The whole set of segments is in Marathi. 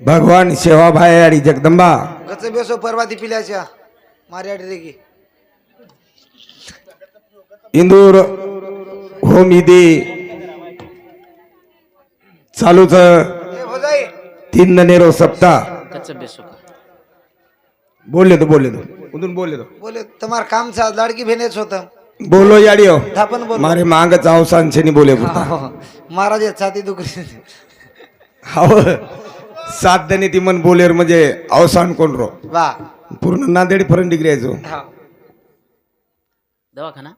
भगवान सेवाभाई आणि जगदंबा गच बेसो परवाती पिल्याच्या मार्या रेगी इंदूर होम इदी चालूच ए भोजाई 3 नेरो सप्ताह कच्चा बेसो का बोले तो उधून बोले तो बोले तुम्हार काम था लड़की भेनेच होतं बोलो याडियो थापन बोल मारे मांग अवसान छे बोले पुरता महाराज छाती दुखरी हाव सात दने ती मन बोलेर म्हणजे अवसान कोण रो वा पूर्ण नांदेड पर्यंत डिग्री यायचो दवाखाना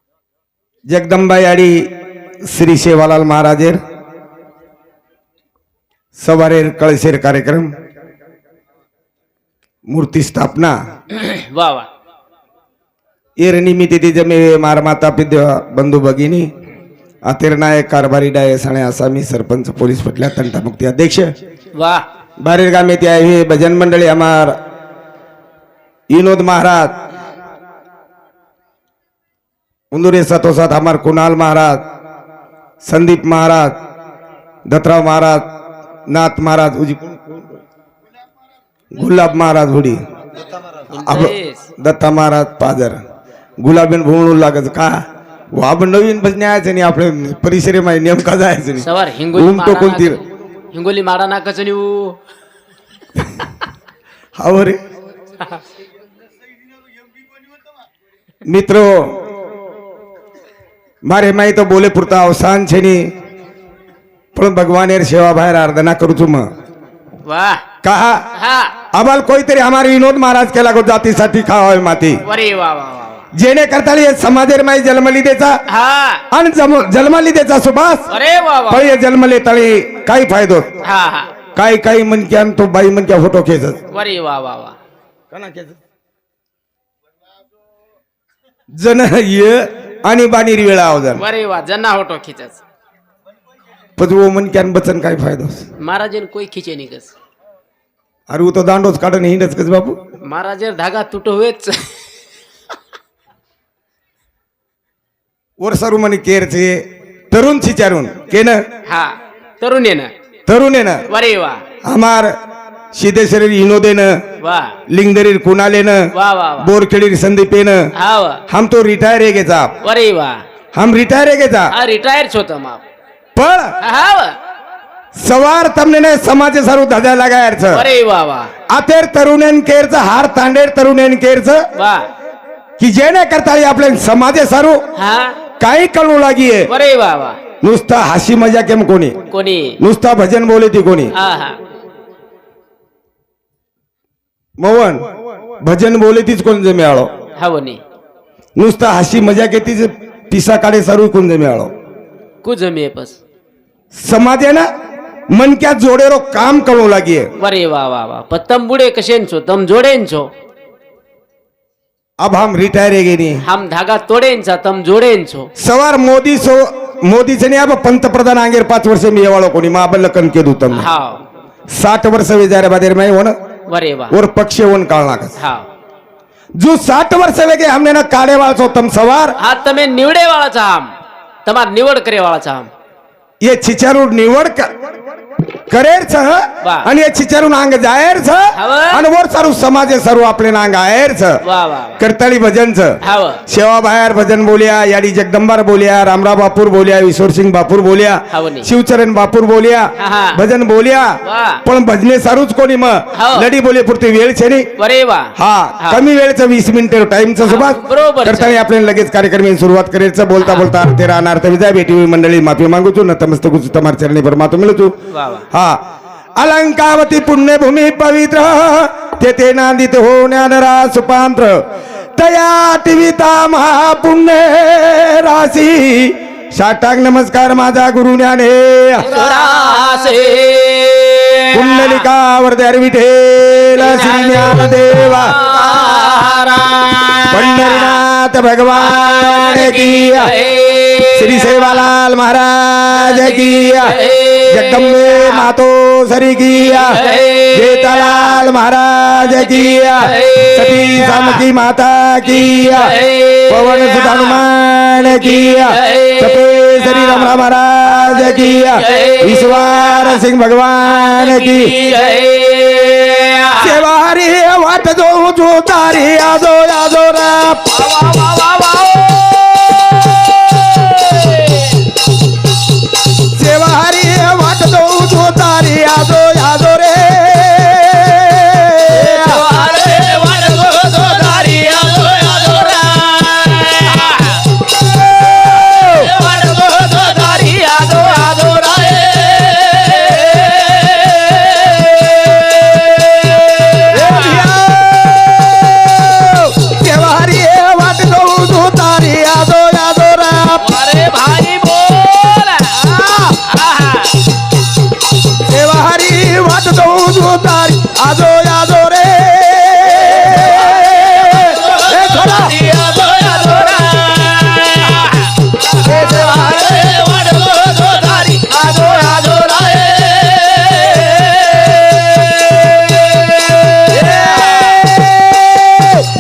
जगदंबाई आणि श्री सेवालाल महाराजेर सवारेर कळसेर कार्यक्रम मूर्ती स्थापना वा वा एर निमित्त ती जमे मार माता पिद्य बंधू भगिनी अतिरनायक कारभारी डाय साणे आसामी सरपंच पोलीस पटल्या तंटामुक्ती अध्यक्ष वा बाहेर गामे ते आहे भजन मंडळी हमार विनोद महाराज उंदुरे साथोसाथ हमार कुणाल महाराज संदीप महाराज दत्तराव महाराज नाथ महाराज उजी गुलाब महाराज हुडी दत्ता महाराज पाजर गुलाबीन भूमून लागत का आपण नवीन भजने यायचं नाही आपल्या परिसरे माहिती नेमका जायचं नाही सवार हिंगोली मारा ना कचनी हाव रे मित्रो मारे माही तो बोले पुरता अवसान छे नी पण भगवान सेवा बाहेर आराधना करू तुम वा कहा हा आम्हाला कोणीतरी हमारे विनोद महाराज केला गो जातीसाठी खावावी माती अरे वा वा वा जेणे करता समाजेर माई जन्मली देचा हा आणि जन्मली देचा सुभाष अरे वा वा पहिले जन्मले तळी काही फायदो हा हा काही काही मनक्यान तो बाई मनक्या फोटो खेचत अरे वा वा वा कना खेचत जन ये आणि बाणीर वेळा अवजन अरे वा जना होटो खिचस पजवो मनक्यान बचन काय फायदो महाराजन कोई खिचे नहीं कस अरे वो तो दांडोच काढून हिंडच कस बाबू महाराजर धागा तुटो हुएच वर सरू म्हणे केरचे तरुण चिचारून केन हा तरुण ना तरुण आहे ना अरे वा हमार सीधे शरीर हिनोदेन वा लिंगदरीर कुणालेन वा वा वा बोरखेडीर संदीपेन हा वा हम तो रिटायर है गेचा अरे वा हम रिटायर है गेचा हा रिटायर होता माप पण हा वा सवार तमने ने समाज सारू धजा लगायरच अरे वा वा आतेर तरुणेन केरच हार तांडेर तरुणेन केरच वा की जेणे करता आपले समाज सारू हा काही कळू लागिये अरे वा वा नुसता हाशी मजा केम कोणी कोणी नुसता भजन बोले ती कोणी हा हा मोहन भजन बोले तीच कोण जे मिळालो हवनी नुसता हाशी मजा घेतीच पिसा काढे सारू कोण जे मिळालो कुछ जमी पस समाजे ना मन क्या जोडे रो काम करू लागिये अरे वा वा वा पत्तम बुडे कशेन छो तम जोडेन छो अब हम रिटायर है गेनी हम धागा तोडेन छा तम जोडेन छो सवार मोदी से नहीं अब पंतप्रधान आंगेर 5 वर्ष मी येवाळो कोणी माबल कन के दूतम हा 60 वर्ष वेजारे बादेर में होन अरे वा और पक्षे होन काळना कस हा जो 60 वर्ष वेगे हमने ना काढे वाळो तम सवार हा तमे निवडे वाळा छा हम तमार निवड करे वाळा छा हम ये चिचारू निवड करेर छ वा. आणि ये चिचारू नांग जायर छ हव. आणि वर सारू समाजे सारू आपले नांग आयर छ वा वा करताळी भजन छ हाव सेवा बाहेर भजन बोलिया याडी जगदंबार बोलिया रामराव बापूर बोलिया ईश्वर सिंग बापूर बोलिया हावनी. शिवचरण बापूर बोलिया हा, हा. भजन बोलिया वा. पण भजने सारूच कोणी मग हाव. लडी बोले पुरती वेळ छे नी अरे वा हा हा. कमी वेळचं 20 मिनिट टाइमचं सोबत बरोबर छ. करताना आपल्याला लगेच कार्यक्रमाची सुरुवात करायचं बोलता बोलता अर्थे राहणार तर विजय भेटी मंडळी माफी मागू तू नतमस्तक तमार चरणी परमात्मा मिळू तू वा वा हा अलंकावती पुण्यभूमी पवित्र तेथे नांदित होण्यानरा सुपांत्र तया टिविता महापुण्य राशी साष्टांग नमस्कार माझा गुरु ज्ञाने रासे कुंडलिका वरदे विठेल श्री ज्ञानदेवा पंढरीनाथ भगवान की श्री सेवालाल महाराज की जगदम्बे मातो सरी की जेठालाल महाराज की सती सामकी माता की पवन सुत हनुमान की सपे श्री राम महाराज की ईश्वर सिंह भगवान की सेवारी वाट जो जो तारी आजो आजो रा वा वा वा वा सेवारी वाट जो जो तारी आजो आजो रे अरे वाट जो दारी आजो आजो रा वाट जो दारी आजो आजो रा सेवारी वाट जो जो तारी आजो आजो रा अरे भाई बोल सेवारी वाट जो जो तारी आजो आजो रे ए खरा आजो आजो रा अरे वाट जो दारी आजो आजो रा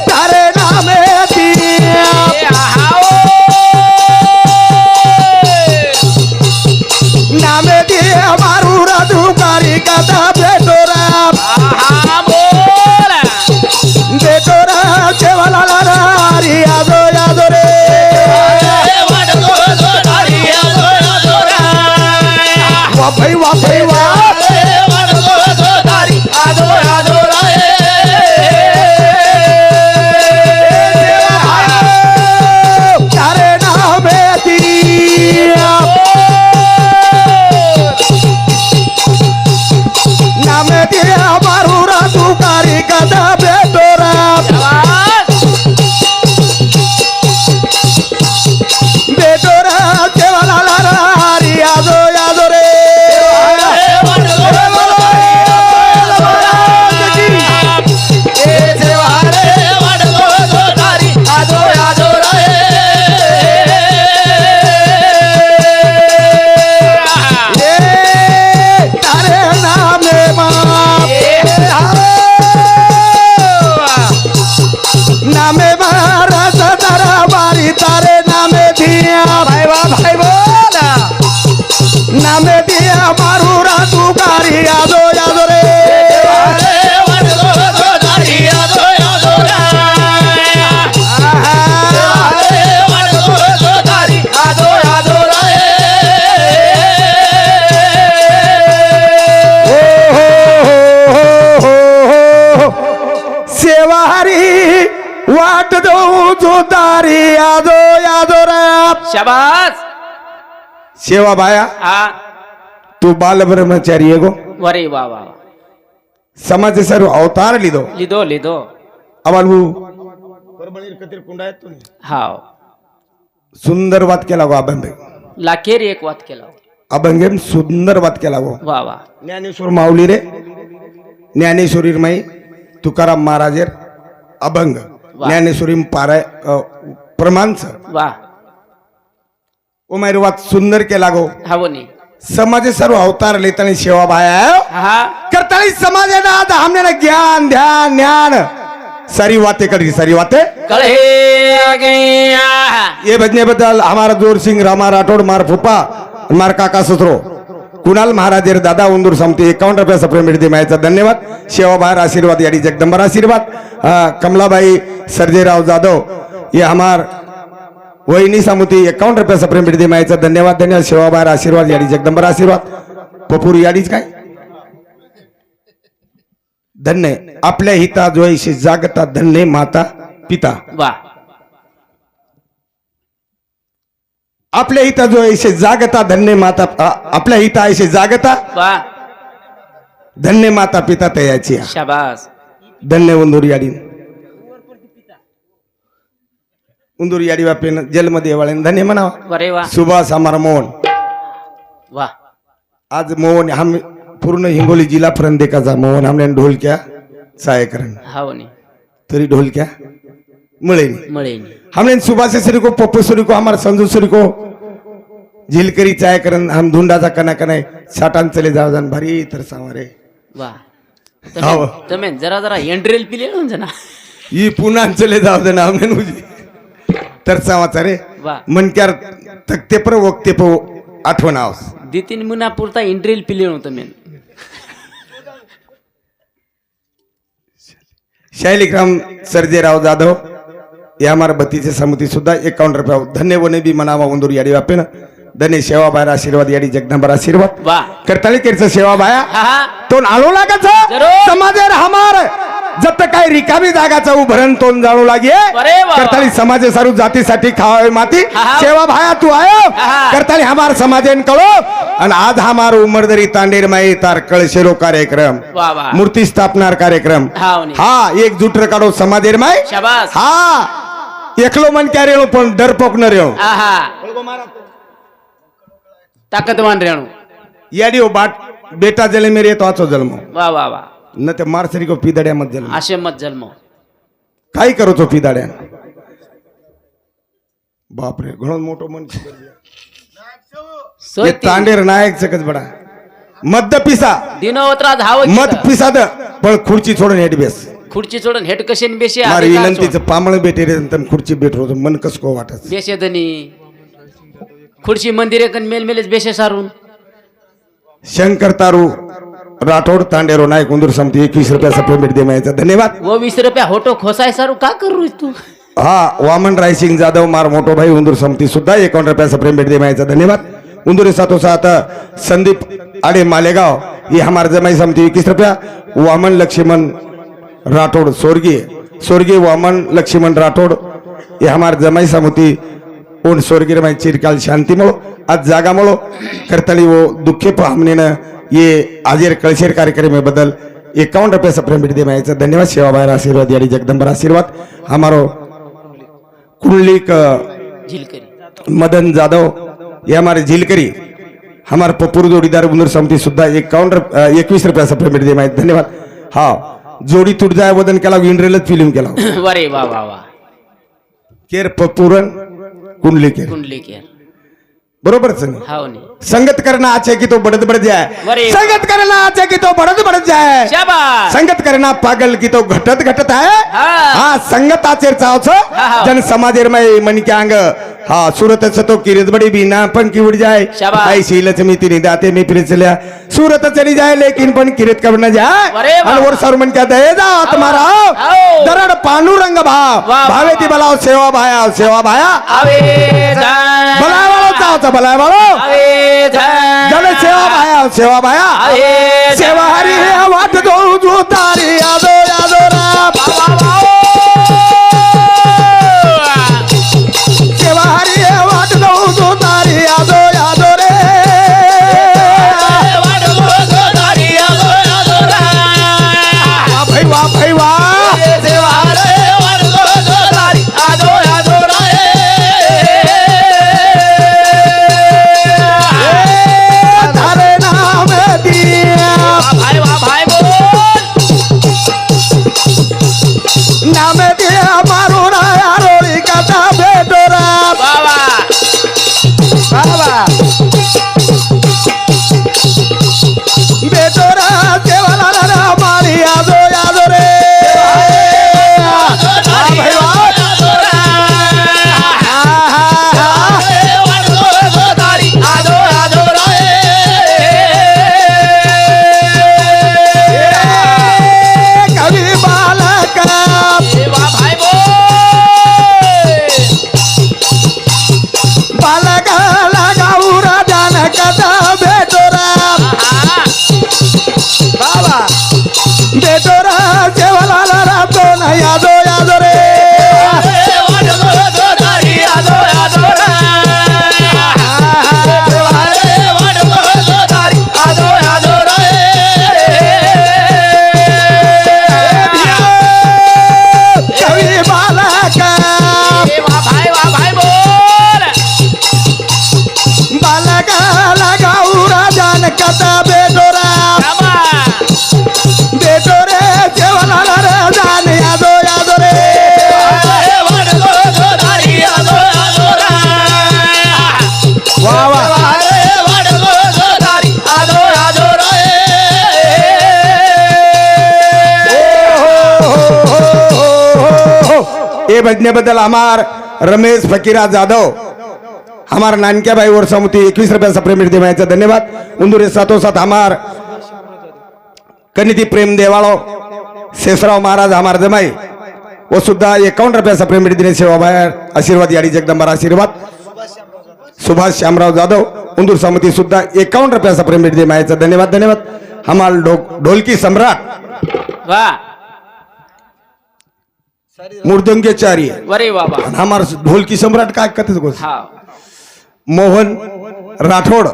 तारे नामे दिया नामे दिया मारू राजूकारी कथा बेटोरा बेटोरा केवला लारी आजो आजो रे वा भाई वा भाई वा तारे नामे दिया नामे दिया मारू राजूकारी कथा बेटोरा बेटोरा केवला लारी आजो आजो रे तारे नामे नामे महाराज तारा बारी तारे नामे दिया भाई वा भाई बोल नामे दिया मारू राजू कारी आजो आजो रे सेवारी वाट दो जो तारी आजो आजो रे शाबास सेवा बाया हा तू बाल ब्रह्मचारी है गो वरे वा वा समाज सर्व अवतार लिदो लिदो लिदो अवालू परभणी कतिर कुंडा आहेत तुम्ही हाव सुंदर वाद केला गो अभंग लाखेर एक वात केला अभंगेम सुंदर वाद केला गो वा वा ज्ञानेश्वर माऊली रे ज्ञानेश्वरी माई तुकाराम महाराजेर अभंग वा. ज्ञानेश्वरी पाराय प्रमाणच वा ओ मारी वाद सुंदर केला गो हावनी समाज सर्व अवतार लेतानी सेवा बाया हा करतानी समाजाना आज हमने ज्ञान ध्यान ज्ञान सारी बातें करी सारी बातें कळे गया ये बजने बदल हमारा जोर सिंह रामा राठौड़ मार फुप्पा मार काका ससरो कुणाल महाराजेर दादा उंदूर समती 51 रुपया सप्रेमेंट दे मायाचा धन्यवाद सेवा बाहेर आशीर्वाद याडी जगदंबर आशीर्वाद कमलाबाई सर्जेराव जाधव ये हमार वहिनी सामुती 51 रुपया सप्रेमेंट दे मायाचा धन्यवाद धन्यवाद सेवा बाहेर आशीर्वाद याडी जगदंबर आशीर्वाद पपूर याडीच काय धन्य आपल्या हिता जोईशी जागता धन्य माता पिता वा आपल्या हिता जो ऐसे जागता धन्य माता आपल्या हिता ऐसे जागता वा धन्य माता पिता तयाची शाबास धन्य उंदूर याडी उंदूर याडी बापेन जलमध्ये वाळेन धन्य म्हणावा वरे वा सुभाष हमारा मोहन वा आज मोहन हम पूर्ण हिंगोली जिला फरंदेकाचा मोहन हमने ढोलक्या सहायकरण हावनी तरी ढोलक्या मळेनी मळेनी हमने सुभाष सरी को पप्पू सरी को हमारे संजू सरी को झिलकरी चाय करन हम धुंडाचा कना कनाय साठान चले जाव जान भारी तर सावरे वा हाव. તમે જરા જરા એન્ડ્રેલ પી લેણો છે ના ಈ ಪುನಃ ಚಲೆ जाव दे नाम ने मुझे तर सावाचा रे वा मनक्यार तक्ते पर वक्ते पर आठवण आवस દીતીન મુના પૂરતા એન્ડ્રેલ પી લેણો તમે शैलिग्राम सर्जेराव जाधव ये हमारे बत्तीचे समिति सुद्धा 51 रुपये धन्य वने भी मनावा उंदूर याडी वापेन धन्य सेवा बाहेर आशीर्वाद याडी जगदंबर आशीर्वाद वा करताली केरचं सेवा बाया हा हा तो आलो लागायचा जरूर. समाजेर हमार जब तक काही रिकामी जागाचा उभरण तोंड जाणू लागे अरे वा. करताली समाजे सारू जातीसाठी खावावे माती हा, हा. सेवा भाया तू आयो हा. करताली हमार समाजेन कळो आणि आज हमार उमरदरी तांडेर माई तार कळशेरो कार्यक्रम वा वा मूर्ती स्थापनार कार्यक्रम हा वनी. हा एकजूट काढो समाजेर माई शाबास हा एकलो मन क्या रेणू पण डरपोक न रेणू आहा ताकदवान रेणू याडियो बाट बेटा जले मेरे तो आचो जन्म वा वा वा न ते मारसरी को पिदड्या मत जन्म असे मत जन्म काय करो तो पिदाड्या बापरे घणो मोठो मन सोय ये तांडेर नायक सकच बडा मत पिसा दिनवत्रा धाव मत पिसा द पण खुर्ची सोडून हेट बेस खुर्ची सोडून हेट कशेन बेशे मारी विनंतीचं पामळ भेटे रे तन खुर्ची भेट रोज मन कस को वाटत बेशे दनी खुर्ची मंदिरे कन मेलमेलेच बेशे सारून शंकर तारू राठोड तांडेरो नायक उंदूर समिती 21 रुपयाचा पेमेंट दे मायाचा धन्यवाद वो 20 रुपया होटो खोसाय सारू का करू तू हा वामन रायसिंग जाधव मार मोठो भाई उंदूर समिती सुद्धा 51 रुपयाचा पेमेंट दे मायाचा धन्यवाद उंदूर साथो साथ संदीप आडे मालेगाव ये हमार जमाई समिति 21 रुपया वामन लक्ष्मण राठौड़ स्वर्गीय वामन लक्ष्मण राठौड़ ये हमार जमाई समिति उन स्वर्गीय रमाई चिरकाल शांति मलो आज जागा मलो करतली वो दुखे पर हमने न ये आजेर कलशेर कार्यक्रम में बदल 51 रुपये सप्रेमिट दे मायाचा धन्यवाद सेवा बाहेर आशीर्वाद याडी जगदंबर आशीर्वाद हमारो कुंडलिक झिलकरी मदन जाधव ये हमारे झिलकरी हमारे पपुर जोड़ीदार उंदूर समिति सुद्धा 21 रुपया सप्रेमिट दे माहिती धन्यवाद हा जोडी तुट जाय वदन केला विंड्रेलच फिल्म केला वरे वा वा वा केर पपुरन कुंडली केर कुंडली केर बरोबर संग हाव नी संगत करना अच्छे की तो बढ़त बढ़ जाए वरे संगत करना अच्छे की तो बढ़त बढ़ जाए शाबास संगत करना पागल की तो घटत घटत है हाँ. हा संगत आचेर चावच हाँ. जन समाजेर में मन के अंग हा सूरत तो किरत बड़ी बीना पण की उड़ जाए शाबास. आई शीलच मी तिनी दाते में फिर चलिया सूरत चली जाए लेकिन पण किरत कब न जाए अरे वाह. और सर मन क्या दे जा तुम्हारा आओ. दरड पांडुरंग भाव वाह, भावे ती वाह. बलाओ सेवा भाया आवे जाय भलाय वाळो चावचा भलाय वाळो आवे जाय जन सेवा भाया आवे सेवा हरी है वाट दो जो तारी यादो यादो रा सेवा हरी है वाट दो जो तारी यादो यादो रे वाह भाई वाह तारे नाम दिया नाम दिया मारो ना यारोली कथा भेटो रा बाबा भेटो रा सेवाला रा मारी यादो यादो रे वाह भाई वाह कवि बालक बालक लगाऊ राजान कथा भेटो रा बाबा भेटो रा सेवाला रा तो ना यादो यादो रे कवि बालक बालक लगाऊ राजान कथा भेटो रा भेटो रे सेवाला रा जान यादो यादो रे वाह वाह ये बजण्याबद्दल हमार रमेश फकीरा जाधव हमार नानक्या भाई और समिति 21 रुपया सप्रेमिट दे मायाचा धन्यवाद उंदुरे साथो साथ हमार कनिती प्रेम देवाळो शेषराव महाराज हमार जमाई वो सुद्धा 51 रुपयाचा प्रेम दिने सेवा बाहेर आशीर्वाद याडी जगदंबार आशीर्वाद. सुभाष श्यामराव जाधव उंदूर समिती सुद्धा 51 रुपयाचा प्रेम दे मायाचा धन्यवाद धन्यवाद. हमाल ढोलकी सम्राट वा मूर्दंगेचार्य वरे बाबा हमार ढोलकी सम्राट काय कथेच गोष्ट हा मोहन राठौड़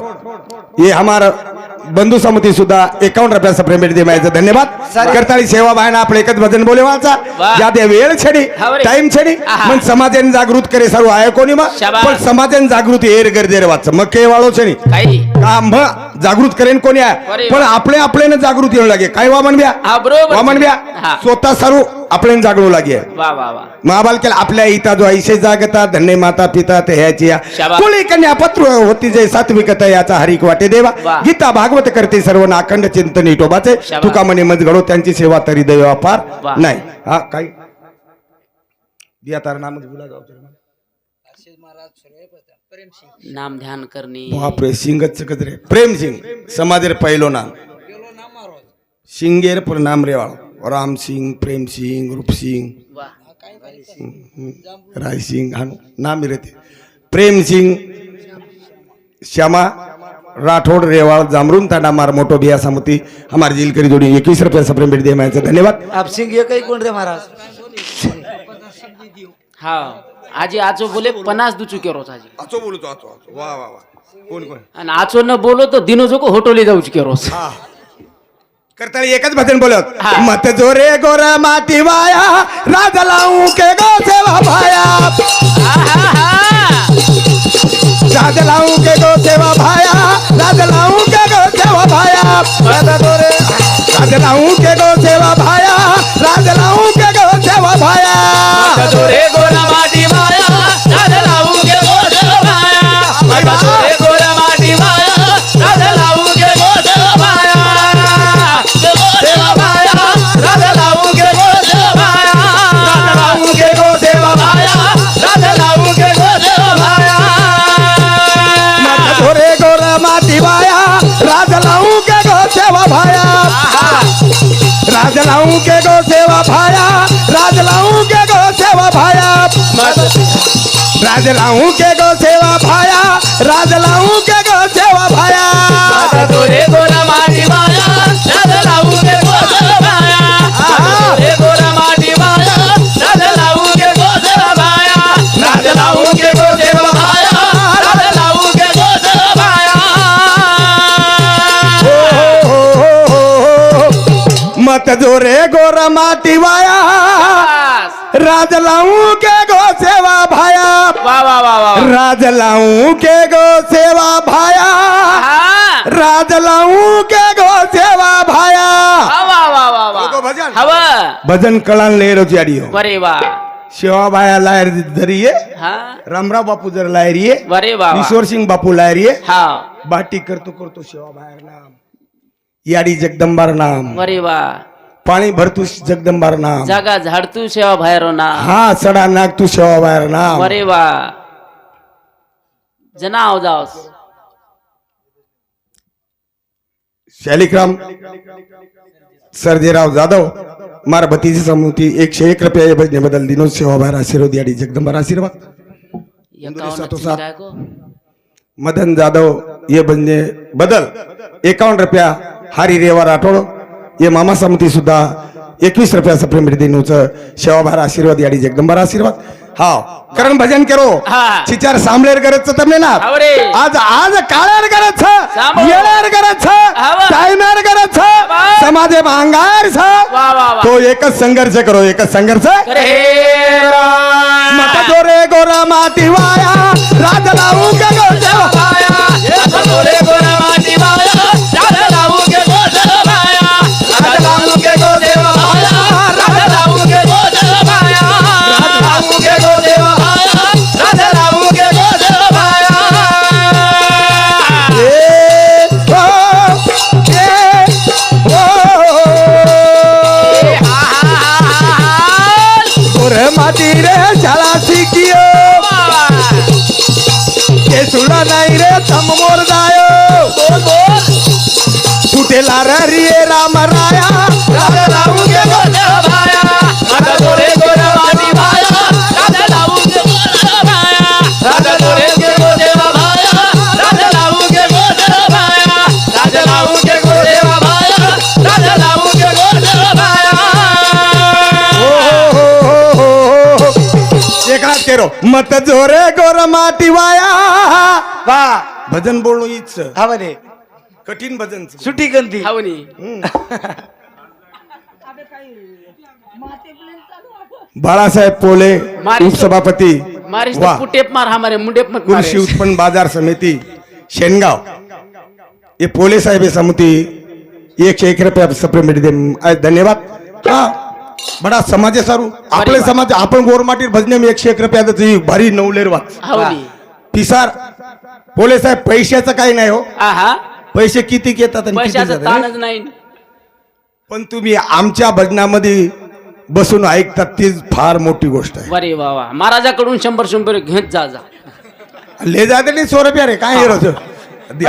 ये हमारा बंधू समिती सुद्धा 51 रुपयाचा पेमेंट दे मायाचा धन्यवाद. करताळी सेवा बायना आपले एकच भजन बोले वाचा वाह. ज्यादा वेळ छडी हा बरे. टाइम छडी आहा. मग समाजाने जागृत करे सर्व आहे कोणी मग शाबास. पण समाजाने जागृत हेर गरजेर वाच मग केवाळो छडी काही काम जागृत करेन कोणी आहे अरे पण वा. आपले आपल्याने जागृत येऊ लागे काय वामन ब्या हा बरोबर वामन ब्या हा. स्वतः सर्व आपल्याने जागरू लागे वा वा वा महाबाल केला आपल्या इथं जो ऐसे जागता धन्य माता पिता ते ह्याची या शाबास. कोळी कन्या पत्र होती जे सात्विकता याचा हरिक वाटे देवा वा. गीता भागवत करते सर्व नाखंड चिंतन इटोबाचे शाबास. तुका म्हणे मज घडो त्यांची सेवा तरी दैवा पार वा. नाही हा काही दिया तार नाम भुला जाऊ नाम ध्यान करणे बापरे सिंगच कच रे प्रेम सिंग समाजेर पहिलो नाम सिंगेर पर नाम रेवाळ राम सिंग प्रेम सिंग रूप सिंग वा राय सिंह हाँ नाम रहते प्रेम सिंग श्यामा राठौड़ रेवाड़ जामरून ताडा मार मोटो बिया समिति हमारे जिल करी जोड़ी 21 रुपया सप्रेम भेट दिया मायाचा धन्यवाद. आप सिंग एकही कोण रे महाराज हा आजी आजो बोले 50 दू चुके रोज आजी आचो बोलू तो आचो वाह वाह वाह कोण कोण आणि आजो न बोलो तो दिनो जो को होटोली जाऊ चुके रोज करता एकच भजन बोलत हा. मत जोरे गोरा माटी वाया राज लाऊं के गो सेवा भाया राज लाऊं के गो सेवा भाया राज लाऊं के गो सेवा भाया मत जोरे राज लाऊं के गो सेवा भाया राज लाऊं के गो सेवा भाया दोरे गोरा माटी माया राज लाऊ के गोद माया दोरे गोरा माटी माया राज लाऊ के गोद माया सेवा माया राज लाऊ के गोद माया राज लाऊ के गोद सेवा माया राज लाऊ के गोद माया मत जोरे गोरा माटी वाया राज लाऊं के गो सेवा भाया राज लाऊं के गो सेवा भाया राज लाऊं के गो सेवा भाया राज लाऊं के गो सेवा भाया राज लाऊं के गो सेवा भाया दोरे गोरा माटी माया राज लाऊ के गोद माया दोरे गोरा माटी माया राज लाऊ के गोद माया राज लाऊ के गोद माया राज लाऊ के गोद माया मत जोरे गोरा माटी वाया राज लाऊं के गो सेवा भाया वाह वाह वाह वाह राज लाऊं के गो सेवा भाया राज लाऊं के गो सेवा भाया वाह वाह वाह वाह भजन हवा भजन कळान ले रोची आडियो वरे वाह सेवा भाया लायर धरिये हाँ रामराव बापू जर लायरिये वरे वाह ईश्वर सिंह बापू लायरिये हाँ बाटी करतो करतो सेवा बाहेर नाम याडी जगदंबार नाम वरे वाह पाणी भरतू जगदंबार नाम जागा झाडतू सेवा बाहेर ना हा सडा नाग तू सेवा बाहेर नाम वरे वाह जना आओ जाओ शालिग्राम सर्जेराव जाधव मार भतीजी समिती 101 रुपया ये भजने बदल दिनो सेवा बाहेर आशीर्वाद याडी जगदंबार आशीर्वाद. एकावन्न काय को मदन जाधव ये भजने बदल 51 रुपया हारी रेवा राठोड ये मामा समिती सुद्धा 21 रुपयाचा प्रेम दिनोच सेवा बाहेर आशीर्वाद याडी जगदंबार आशीर्वाद. हा कारण भजन करो हा. चिचार सांभळेर गरज तमने ना आवरे आज आज काळेर गरज सांभो. येळेर गरज हावा. टाइमेर गरज समाजे भांगार वाह वाह वाह तो एकच संघर्ष करो एकच संघर्ष करे मत जोरे गोरा माटी वाया राज लावू के गो सेवा माया दोरे गोरा माटी माया राज लाऊ के गोद माया राज लाऊ के गोद माया राज लाऊ के गोद माया राज लाऊ के गोद माया राज लाऊ के गोद माया गोरे माटी रे शाळा शिकियो के सुला नाही रे तम मोर जायो बोल बोल फुटेला रे राम राया राज लाऊ के गोद केरो मत जोरे गोर माटी वाया वा भजन बोलणं हीच हा म्हणे कठीण भजन सुटी गंती हावनी बाळासाहेब पोले मारी- उपसभापती मारिस वा. तो पुटेप मार हमारे मुंडेप मत कृषी मारे उत्पन्न बाजार समिति शेनगाव ये पोले साहेब समिति 101 रुपया सप्लिमेंट दे धन्यवाद हा बडा समाज आहे सारू आपले वा. समाज आपण गोरमाटीर भजने में 101 रुपया भारी नवलेर वाच हावनी पिसार पोले साहेब पैशाचं काही नाही हो आहा पैसे किती घेतात आणि किती पैशाचा जातात, ताणच नाही पण तुम्ही आमच्या भजनामध्ये बसून ऐकतात तीच फार मोठी गोष्ट आहे बरे बाबा महाराजाकडून 100 घेत जा जा ले जाते नहीं 100 रुपया रे काय हे रोज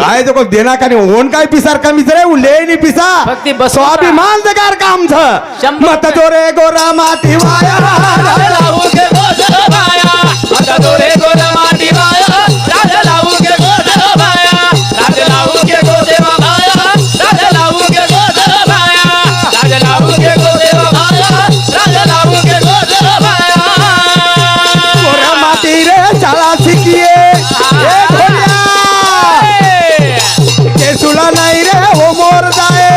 आए जो को देना का नहीं होन काय पिसार कमी रे उ ले नहीं पिसा फक्त बस स्वाभिमान जगार काम छ 100 मत जोरे गोरा माटी वाया राजा लावू के गोदर बाया आता दोरे गोदर माटी बाया राजा लावू के गोदर बाया राजा लावू के गोदर बाया राजा लावू के गोदर बाया राजा लावू के गोदर बाया राजा लावू के गोदर बाया गोरा माटी रे शाळा शिकिए ए घोड्या केसुला नाही रे हो मोर जाए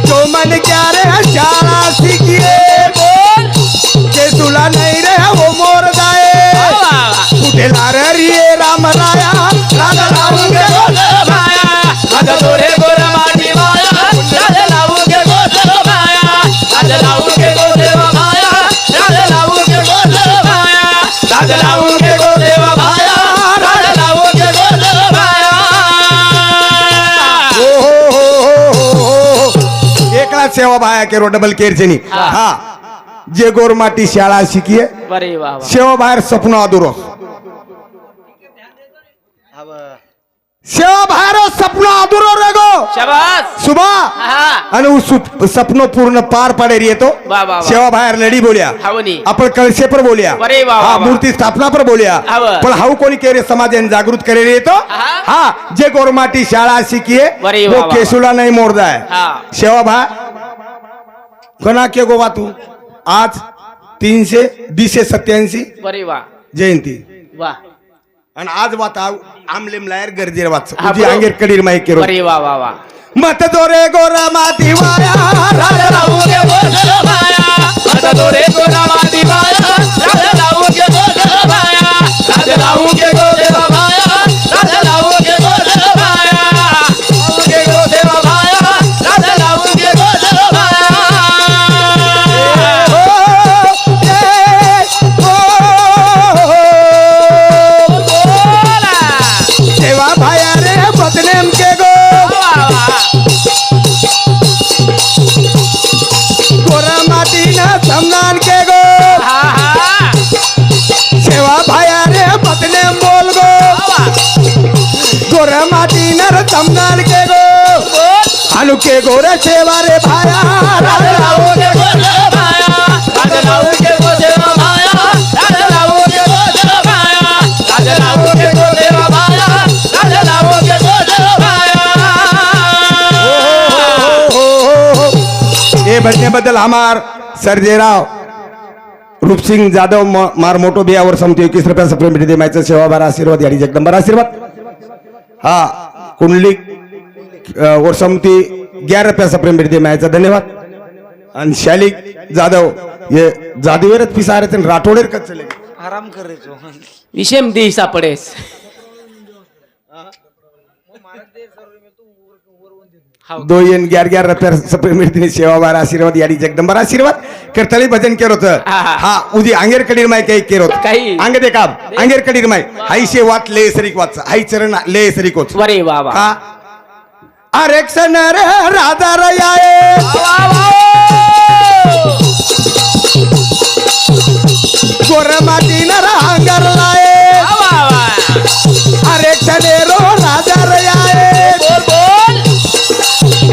जो मन क्या रे शाळा शिकिए बोल केसुला नाही रे हो मोर जाए कुठे लार रे राम राया राजा लावून के गोदर बाया आता दोरे गोदर माटी बाया राजा लावू के गोदर बाया राजा लावू के गोदर बाया राजा लावू के गोदर बाया राजा लावू के गोदर बाया राजा लावू के गोदर बाया एकला सेवा बाया केरो डबल केरचेनी हा जे गोरमाटी शाळा शिकिये बरे बाबा सेवा बाहेर सपना अधुरो सेवा बाहेर सपना अधुरो रे गो शाबास सुबह हा आणि उ सपनो पूर्ण पार पाडे येतो वा, वा, वा. सेवा बाहेर लढी बोल्या हावनी आपण कळशे पर बोल्या अरे वा, वा, हा वा. मूर्ती स्थापना पर बोल्या हाव. पण हाऊ कोणी केरे समाजाने जागृत करेल येतो हा. हा जे गोरमाटी शाळा शिकिये अरे वा, वो वा, वा. केसुला नाही मोरदाय हा सेवा भा कोणा के गोवा तू आज 387 बरे वा जयंती वा आणि आज वाता आमलेम लायर गरजेर वाच हा, तुझी बरोबर. अंगेर कडीर माहिती केरो बरे वा वा वा मत दोरे गोरा माती वाया राजा लावू के गोदर बाया आता दोरे गोदर माटी बाया राजा लावू के गोदर बाया राजा लावू के गोदर बाया राजा लावू के गोदर बाया लावू के गोदर बाया राजा लावू के गोदर बाया बोला सेवा भाया रे बदनेम के गो वा वा गोरा माटी ना समनान के गो हा हा सेवा भाया रे बदनेम बोल गो गोरा माटी ना समनान के गो हालू के गोरे सेवा रे भाया राजा लावू के गोदर बाया राजा लावू के गोदर बाया राजा लावू के गोदर बाया राजा लावू के गोदर बाया राजा लावू के गोदर बाया ये बजने बदल हमार सर्जेराव रूपसिंग जाधव मार मोटो बियावर समती 21 रुपया सप्लिमेंट दे मायचा सेवा बारा आशीर्वाद याडी जगदंबर आशीर्वाद हा कुंडलिक वर समती 11 रुपया सप्लिमेंट दे मायचा धन्यवाद आणि शालिक जाधव ये जादवेरच पिसारे ते राठोडेर कच चले आराम कर रे तू विषम दी सापडेस दो येन 11 रुपया सप्लिमेंट दिनी सेवा बारा आशीर्वाद याडी जगदंबर आशीर्वाद करतली भजन केरोत हा उदी अंगेर कडीर माय काही केरोत काही. अंग दे काम अंगेर कडीर माय हाईशे वाट ले सरीक वाच हाई चरण ले सरीक होच वरे वा वा का अरे क्षण रे राधा रयाए वा वा गोर माटी न अंगर लाए वा वा अरे क्षण रो राधा रयाए बोल बोल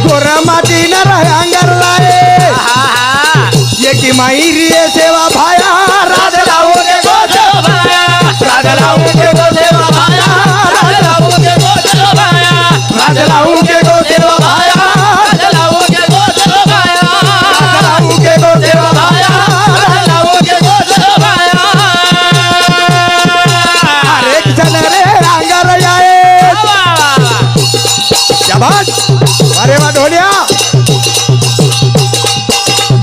गोर माटी न अंगर लाए हा हा ये की माई रिये सेवा भाया राधा लावू के गोदर बाया राजा लावू के गोदर बाया राजा लावू के गोदर बाया राजा लावू के गोदर बाया राजा लावू के गोदर बाया राजा लावू के गोदर बाया राजा लावू के गोदर बाया शाबाश अरे वा ढोलिया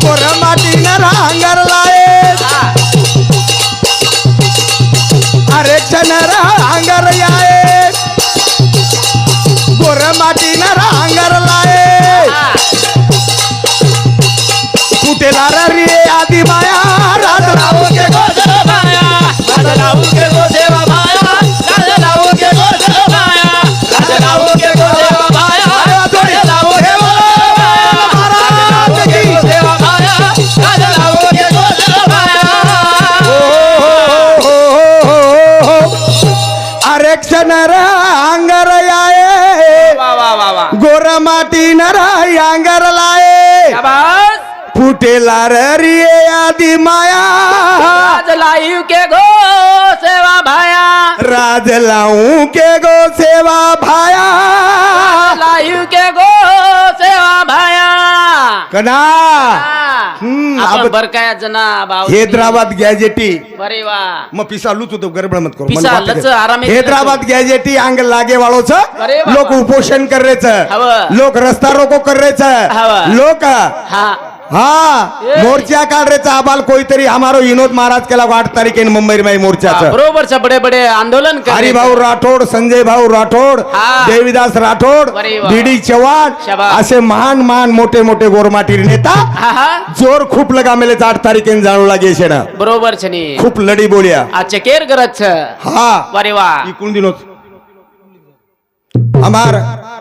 गोर माटीनं रांगर लाये अरे क्षण रांगर याये गोर माटीनं रांगर लाये कुठेला रे आधी माया राजराव के गोदर माया राजलाऊ के गोदेवा माया राजलाऊ के गोदर माया राजलाऊ के गोदेवा माया राजलाऊ के गोदेवा माया राजलाऊ के गोदेवा माया अरे क्षण अंगर याये वाह वाह वाह वाह गोर माटी नर अंगर लाये शाबाश फुटेला रे आधी माया राजलाऊ के गो सेवा भाया राज लाऊ के गो सेवा भाया राजलाऊ के गो सेवा भाया कना आपण बर काय जना भाऊ हैदराबाद गॅजेटी बरे वा मग पिसालू तू तो गडबड मत करू पिसा मला बात लच आहे. आरामे हैदराबाद गॅजेटी अंग लागे वाळोच अरे बाबा. लोक उपोषण करायच हवं. लोक रस्ता रोको करायच हवं. लोक हा हाँ ए. मोर्चा काढायचा आबाल कोईतरी हमारो विनोद महाराज केला 8 तारीख मुंबई में मोर्चाचं बरोबर बड़े बड़े आंदोलन कर हरिभाऊ राठोड संजय भाऊ राठोड हा. देवीदास राठोड अरे वा. बीडी चव्हाण शाबास. असे महान महान मोठे मोठे गोरमाटी नेता हा हा जोर खूप लगा मेले 8 तारीखेन जाणू लागे छे ना बरोबर छनी खूप लडी बोलिया अच्छा केर करत छ हा बरे वा इकून दिनोत हमार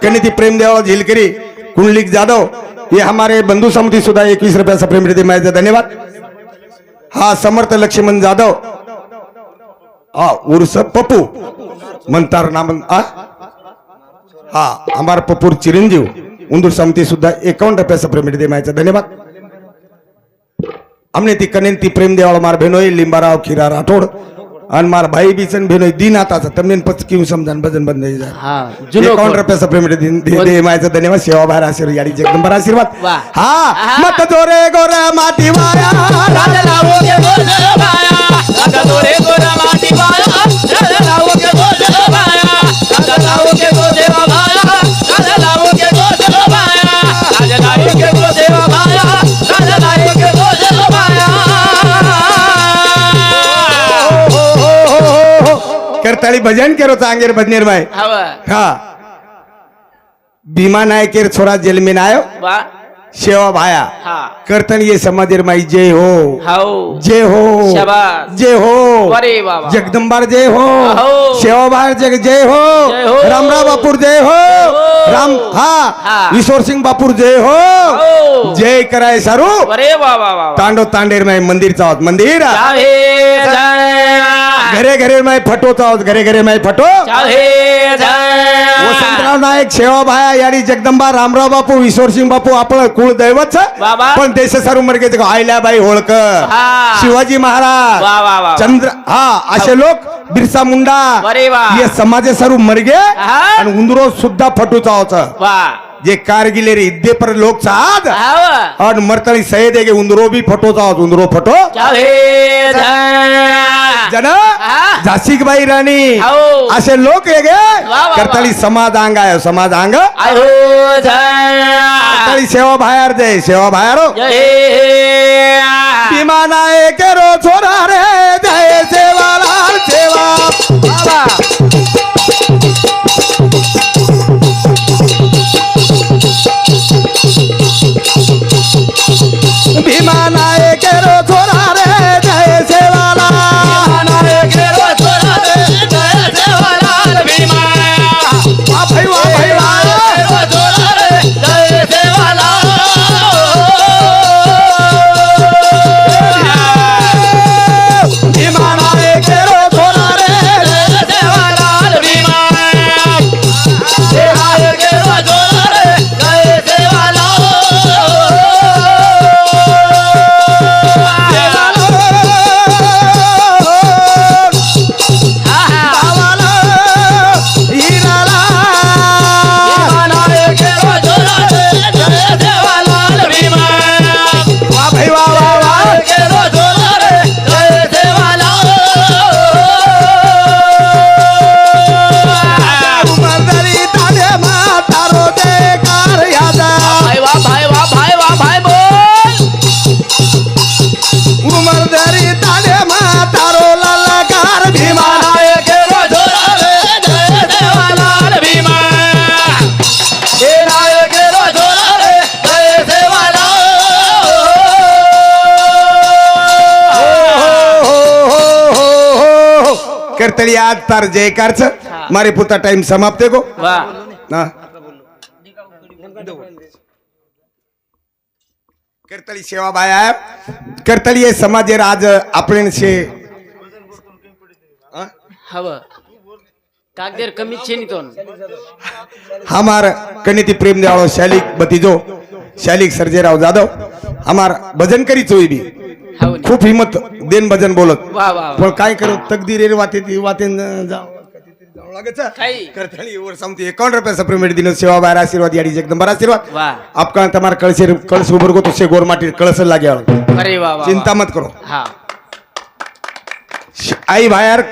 कनिति प्रेमदेव झिलकरी कुंडलिक जाधव ये हमारे बंधु समिति सुधा 21 रुपया सप्रेम देते मैं धन्यवाद हा समर्थ लक्ष्मण जाधव उर्स पप्पू मंतार नाम हा हमार पप्पूर चिरंजीव उंदूर समिति सुधा 51 रुपया सप्रेम देते मैं धन्यवाद हमने ती कनेन ती प्रेम देवाला मार बहनोय लिंबाराव खीरा राठोड आणि मार भाई बीचन बहनोय दिन आताचा तमने पच क्यों समझन भजन बंद नहीं जा हा जुनो 51 रुपया सप्रेम दे मायचा धन्यवाद सेवा भार आशीर्वाद याडी जगदंबर आशीर्वाद वाह. हा मत जोरे गोरे माटी माया राजलाऊ के गोदर माया राजलोरे गोरा माटी माया राजलाऊ के गोदर माया राजलाऊ के गोदेवा माया राजलाऊ के गोदर माया राजलाऊ के गोदेवा माया राजलाऊ के गोदर माया करताळी भजन केरो चांगेर भजनेर माय हवा हा भीमा नायकेर छोरा जेल में आयो वा सेवा भाया हा करतन ये समाजेर माई जय हो हाओ जय हो शाबास. जय हो अरे बाबा जगदंबार जय हो हो. सेवाभार जग जय हो जय हो. रामराव बापूर जय हो हो. राम हा. हा ईश्वर सिंह बापूर जय हो हो. जय कराय सारू अरे वा वा वा तांडो तांडेर माय मंदिर चावत मंदिर चाहे जय घरे घरे माय फटो चावत घरे घरे माय फटो चाहे जय वसंतराव नायक सेवा भाया याडी जगदंबा रामराव बापू ईश्वर सिंह बापू आपलं कुळ दैवत बाबा. पण देश सारू मर्गे आयल्याबाई होळकर हा. शिवाजी महाराज वा वा वा चंद्र हा असे लोक बिरसा मुंडा अरे वा हे समाजे सारू मर्गे हा. आणि उंदरो सुद्धा फटू चावच वा जे कारगिले रे इद्दे पर लोक चाद हावा आणि मरतळी सहे देगे उंदरो भी फटो चावत उंदरो फटो चाहे जय जन हा. झाशीबाई राणी हो. असे लोक येगे वा वा. करताळी समाज अंग आहे समाज अंग आयो जय करताळी सेवा बाहेर जय सेवा बाहेर जय भीमा नायक रो छोरा रे जय सेवालाल सेवा बाबा भीमा नायक रो छोरा रे जय सेवालाल वा भाई वा भाई वा भीमा नायक रो छोरा रे करतली आज तार जयकारच मारे पुता टाइम समाप्त है को वाह ना करतली सेवा बाया करतली हे समाज आज आपण शे हवं कागदेर कमी छेनी हमार कनिति प्रेम देवाळो शालिक भतीजो शालिक सर्जेराव जाधव हमार भजन करी चोई भी हवं खूप हिम्मत देन भजन बोलत वाह वाह पण काय करू तकदीर वाते वातेन जाऊ काही करतली वर सांगते 51 रुपये पेमेंट दिन सेवा बार आशीर्वाद याडी एकदम बरा आशीर्वाद वाह आपका तमार कळस उबर को तो से गोर माटी कळस लागे अरे वाह वाह चिंता मत करो हा आई बाहेर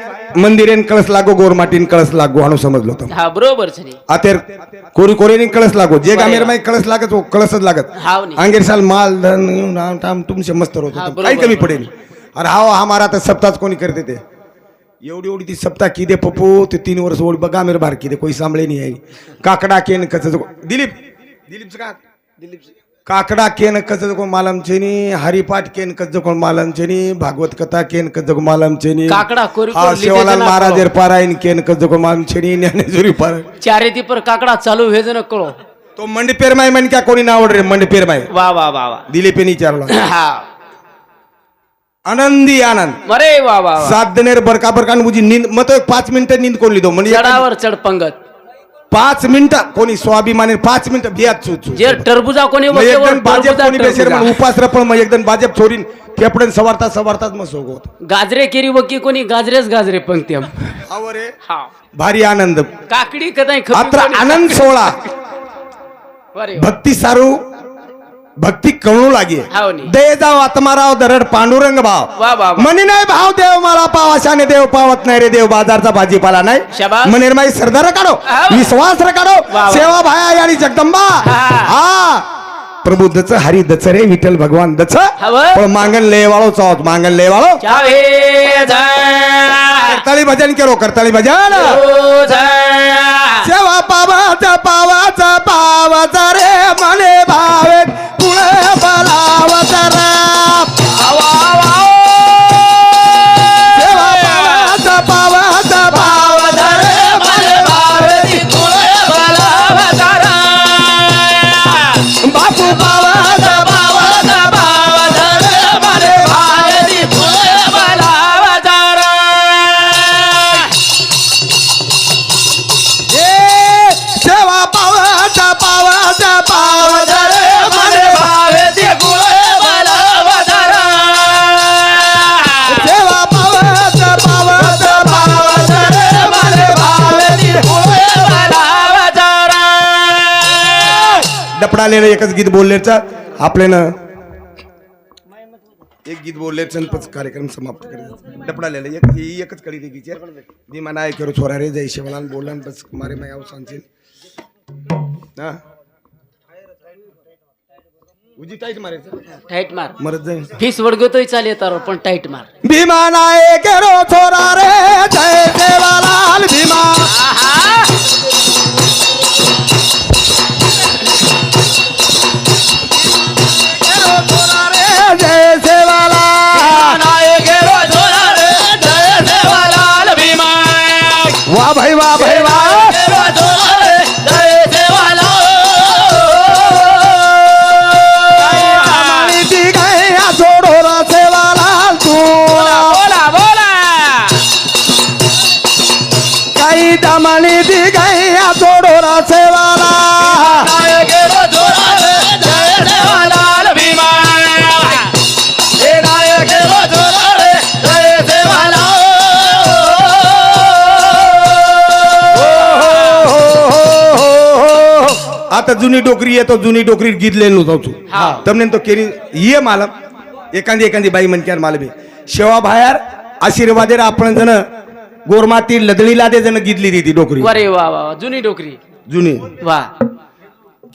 मंदिरेन कळस लागो गोर माटीन कळस लागो हाणू समजलो तो हा बरोबर छे आतेर कोरी कोरेनी कळस लागो जे गामेर माई कळस लागत वो कळसच लागत हाव नी अंगेर साल माल धन नाम टाम तुमसे मस्त होत हा, होतं. बरोबर. काही कमी पडेल अरे हाव हमारा तर सप्ताह कोणी करते ते एवढी एवढी ती सप्ताह की दे पप्पू ते 3 वर्ष ओढ बघा मेरे बार की दे कोई सांभळे नाही आहे काकडा केन कच दिलीप का काकडा केन कच को मालम छेनी हरिपाठ केन कच को मालम छेनी भागवत कथा केन कच को मालम छेनी काकडा कोरी हा कोरी सेवालाल लिहिते ना महाराजेर पारायण केन कच को मालम छेनी ज्ञानेश्वरी पारायण चारे ती पर काकडा चालू हे जण कळो तो मंडपेर माय म्हण क्या कोणी नावड रे मंडपेर माय वाह वाह वाह वाह दिलीपेनी विचारला हा आनंदी आनंद अरे वाह वाह वाह सात दिनेर बरका बरका मुझी नींद मत 5 मिनिटं नींद कोण लिदो म्हणजे चढावर चढ पंगत 5 मिनिटं कोणी स्वाभिमानी 5 मिनिटं बियात चूचू जे टरबुजा कोणी मग एकदम भाजप टरबुजा, कोणी बेसेर टरबुजा. पण उपास पण मग एकदम भाजप छोरीन केपडन सवारतात मग सोगोत गाजरे केरी वकी कोणी गाजरेच गाजरे पंक्त्यम आवरे हा भारी आनंद काकडी कदाय अत्र आनंद सोहळा भक्ती सारू भक्ती कळू लागे हाव नी. दये जाव आत्माराव दरड पांडुरंग भाव वाह वाह वाह. म्हणे नाही भाव देव मला पावाशाने देव पावत नाही रे देव बाजारचा भाजीपाला नाही शाबास. मनेर माई सरदार काढो हाव. विश्वास काढो वाह. सेवा भाया आणि जगदंबा हा. हा प्रभू दच हरी दच रे विठ्ठल भगवान दच हाव. पण मांगन लेवाळो चावत मांगन लेवाळो चावे जा करताळी भजन केलो करताळी भजन ओ जा सेवा पावाचा पावाचा रे मने भावे पुणे बलावचा राप आवा आवा सेवा पावाचा पावाचा रे मने भावे बापू पावाचा ए सेवा पावाचा पावाचा रे मने सेवा पावाचा रे मने डपडालेलं एकच गीत बोललेचं आपल्यानं एक गीत बोललेचं कार्यक्रम समाप्त करायचा डपडालेलं एकच कडी ते गीत मी म्हणा करू छोरा रे जय शिवलाल बोलला बस मारे माय आव सांगशील हा उजी टाईट मारायचं टाईट मार मरत जाईल फीस वडगतोय चाले तारो पण टाईट मार भीमा नाय करो छोरा रे जय सेवालाल भीमा करो छोरा रे जय सेवालाल वाह भाई वाह भाई वाह हमारी दी गया छोड़ो रा सेवालाल तू बोला बोला कई दमनी दी गया छोड़ो रा सेवालाल आता जुनी डोकरी आहे तो जुनी डोकरी गीतलेलो जाऊ हा. तमने तो केरी ये मालम एखादी बाई म्हणक्यार मालबी शेवा बाहेर आशीर्वादेर आपण जण गोरमाती लदळीला दे जण गीतली ती डोकरी अरे वा वा जुनी डोकरी जुनी वा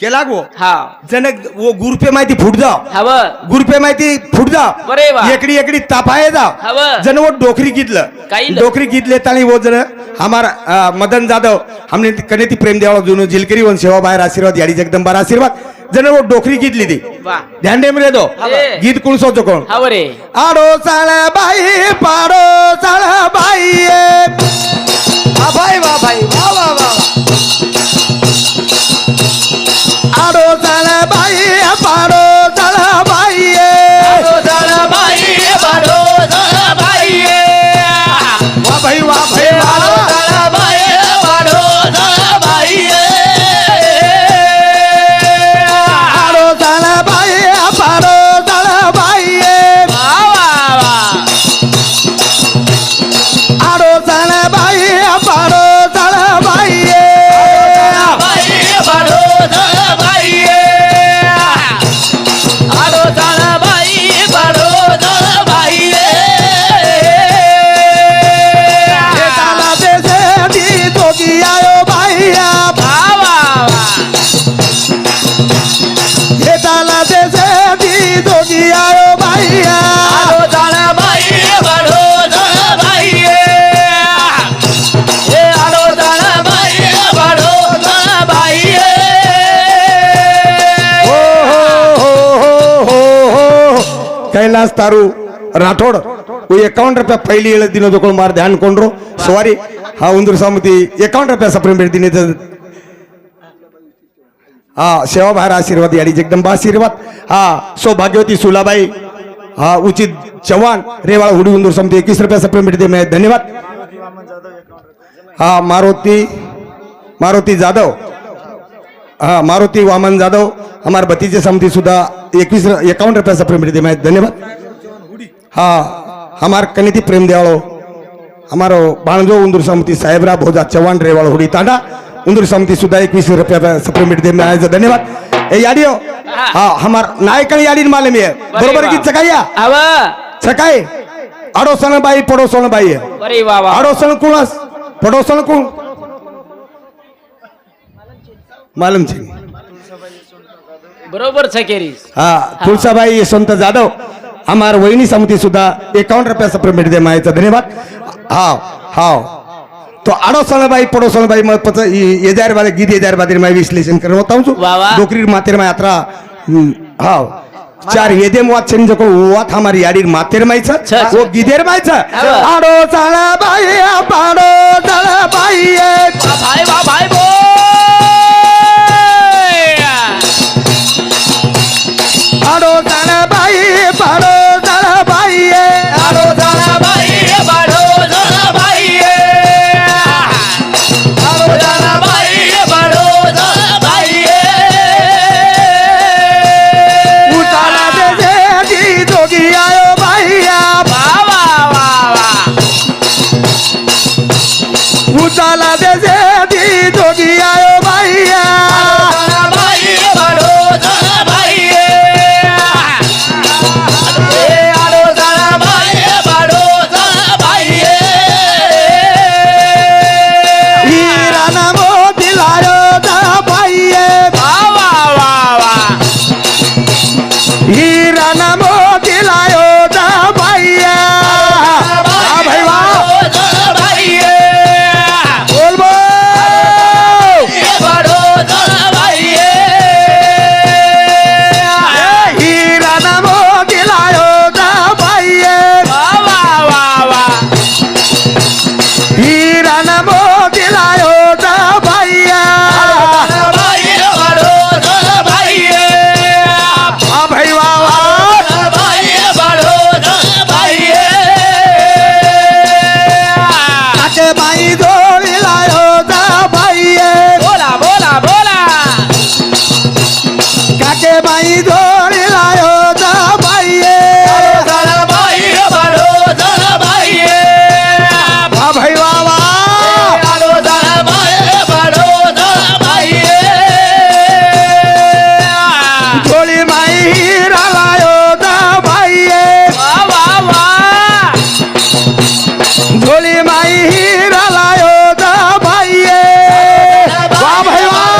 केला गो हा जनक वो गुरुपे माहिती फुट जाओ हव गुरुपे माहिती फुट जाओ बरे वा एकड़ी एकड़ी तापाए जाओ हव जन वो डोकरी गीतलं काइल. डोकरी गीत लेतानी वो जन हमारा मदन जाधव हमने कनेती प्रेम देवाला जुनो जिलकरी वन सेवा बाहेर आशीर्वाद याडी जगदंबार आशीर्वाद जन वो डोकरी गीत ली थी वा ध्यान दे मेरे दो ए. गीत कौन सोचो कौन हव रे आडो साळ बाई पाडो साळ बाई वा भाई वा भाई वा वा वा वा. आडो साळ बाई पाडो साळ बाई बाडो झाला बाई बाडो झाला बाई वा भाई वा भाई बाडो झाला बाई बाडो झाला बाई आडो साळ बाई पाडो साळ बाई वा वा वा आडो साळ बाई पाडो साळ बाई बाई बाडो झाला बाई बाडो झाला बाई बाडो झाला बाई ताला देसे दी दोगी आयो बाईया वा वा वा हे ताला देसे दी दोगी आयो बाईया बाडो झाला बाई बाडो झाला बाई हे आडो झाला बाई बाडो झाला बाई हो कैलास तारू राठोड वो 51 रुपया पहली ಏಳು ದಿನದ ಕೊಳ ಮಾರ್ ಧ್ಯಾನ ಕೊಂಡ್ರು ಸವಾರಿ ಹಾ ಉಂದ್ರ ಸಮಿತಿ 51 रुपया सप्रेमेट दिने हा सेवा बाहेर आशीर्वाद याडी जगदंबा आशीर्वाद हा सौभाग्यवती सुलाबाई हा उचित चव्हाण रेवाळ हुडी उंदूर समिति 21 रुपया सप्रेमेट दे मैं धन्यवाद हा मारुति जाधव हाँ मारुति वामन जाधव हमारे भतीजे समिति सुधा 51 रुपया सप्रेमेट दे मैं धन्यवाद हाँ हमार कनिति प्रेम देवाळो हमारो बाणजो उंदूर समिति साहेबरा भोजा चव्हाण रेवाळ हुडी तांडा उंदूर समिति सुधा 21 रुपया सप्रेमेट दे मैं धन्यवाद ए याडियो हाँ हमार नायकन याडी मालूम है बरोबर की चकाया हव चकाय अडोसन बाई पडोसन बाई है अरे वा वा अडोसन कुणास पडोसन कोण मालूम छे बरोबर છે કેરીસ हा तुळसाबाई यशवंत जाधव हमार वहिनी समिति सुद्धा 51 रुपया सप्रेमेट दे मायचा धन्यवाद हाव हाव तो आडोसन बाई पडोसन बाई मग पच येजार वाले गीत येजार बादर मैं विश्लेषण करन होता हूं वाह, वाह. डोकरी मातेर में यात्रा हाव चार येदे मुवात छेन जको वात हमारी याडीर मातेर मायचा छा, वो गीदेर मायचा हा. आडोसन बाई पाडो सन बाई वा भाई वा भाई बो आडोसन बाई पाडो सन बाई आडो झाला बाई बाडो झाला बाई आडो झाला बाई बाडो झाला बाई उतारा देसे दी दोगी आयो बाईया वा वा वा वा उतारा देसे दी दोगी आयो बाईया झाला बाई बाडो झाला बाई आडो झाला बाई बाडो झाला बाई हीरा नामो दिलायो दा बाईये वा वा वा वा हीरा नामो दिलायो दा बाईया वाह भाई वाह बोल बोल हीरा नामो दिलायो दा बाईये हीरा नामो दिलायो दा बाईया वाह भाई वाह वाह काके बाई जोड़ी लायो दा बाईये काके बाई जोड़ी लायो दा बाईये वाह भाई वाह वाह जोड़ी माई हीरा लायो दा बाईये झोली माई हीरा लायो दा बाईये वाह भाई वाह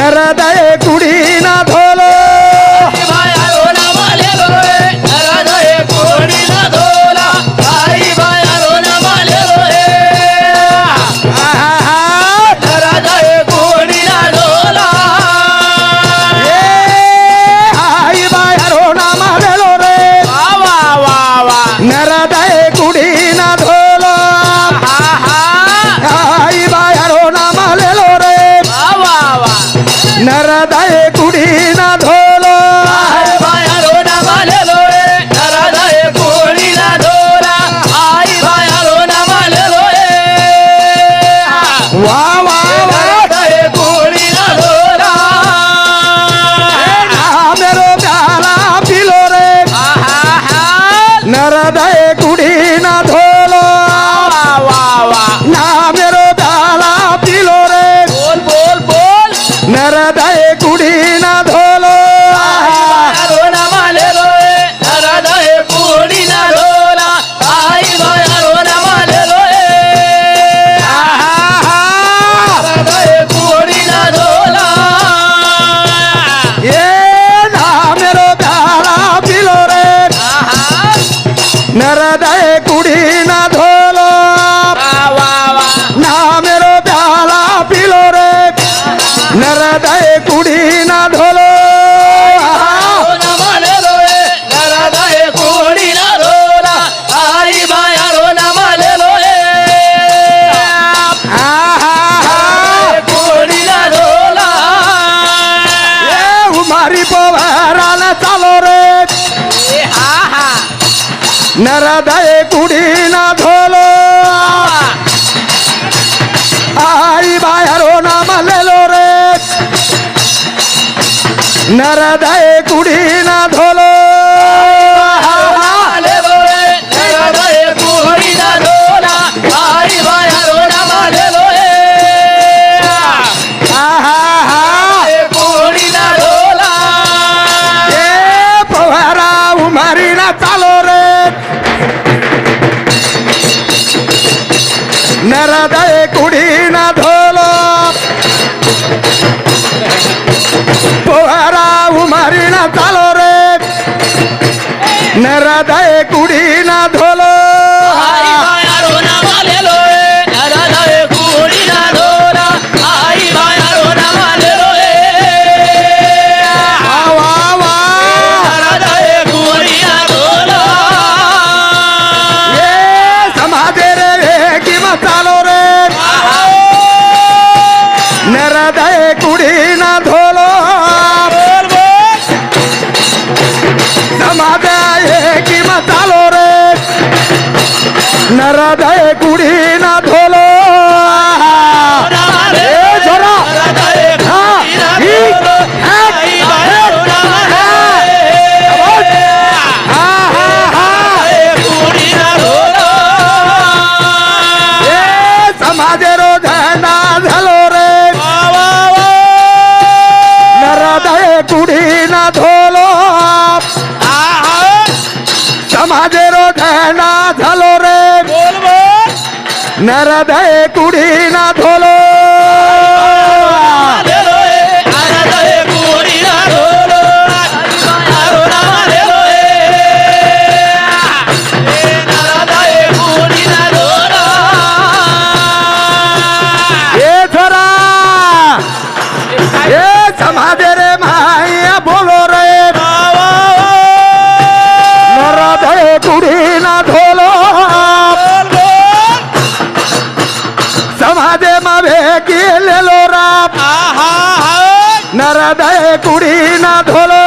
नरदय कुडी ना धोलो आई बायारो नमालेलो रे नरदय कोणी ना धोला आई बायारो नमालेलो रे नरदय कोणी ना धोला आई बायारो नामालेलो रे वा वा वा वा नरदय कुडी ना धोलो आई बायारो नामालेलो रे वा वा वा नरदय कुडी ना धोलो आई बायारो नमालेलो रे नरदय कोणी ना धोला आई बायारो नमालेलो रे वा वा वा नरदय कोणी ना धोला मेरो प्याला पिलो रे नरदय कुडी ना धोलो ना मेरो प्याला पिलो रे बोल बोल बोल नरदय कुडी ना धोलो बायारो नमालेलो रे नरदय कोणी ना धोला आई बायारो नमालेलो रे नरदय कोणी ना धोला ये ना मेरो प्याला पिलो रे नरदय कुडी ना धोलो ना मेरो प्याला पिलो रे नरदय कुडी ना धोलो नमालेलो रे नरदय कोणी ना धोला आई बायारो नमालेलो रे कोणी ना धोला उमारी पोवाराला चालो रे नरदय कुडी ना धोलो आई बायारो नामालेलो रे नरदय कुडी ना धोलो नमालेलो रे नरदय कोणी ना धोला आई बायारो नमालेलो रे कोणी ना धोला ए पोवारा उमारी ना चालो रे नरदय कुडी ना धोलो पोहारा उमारी ना चालो रे नरदय कुडी ना धोलो आई बायारो नमालेलो रे नरदय कोणी ना धोला आई बायारो नमालेलो रे वा वा वा नरदय कोणी ना धोला ये समाधे रे किंवा चालो रे नरदय कुडी ना धोलो समाधय किंवा चालो रे नरदय कुडी ना धोलो ए जोरा नरदय हा ही आई बायारो नमालेलो रे हा हा हा कोणी ना धोला ए समाधेरो धना झालो रे नरदय कुडी ना धोलो समाधेरो धना झालो रे बोल बोल नरदय कुडी ना धोलो नमालेलो रे नरदय कोणी ना धोला आई बायारो नमालेलो रे नरदय कोणी ना धोला ए छोरा ए समाधे रे माया बोलो रे नरदय कुडी ना धोलो समाधे मावे केलेलो राम नरदय कुडी ना धोलो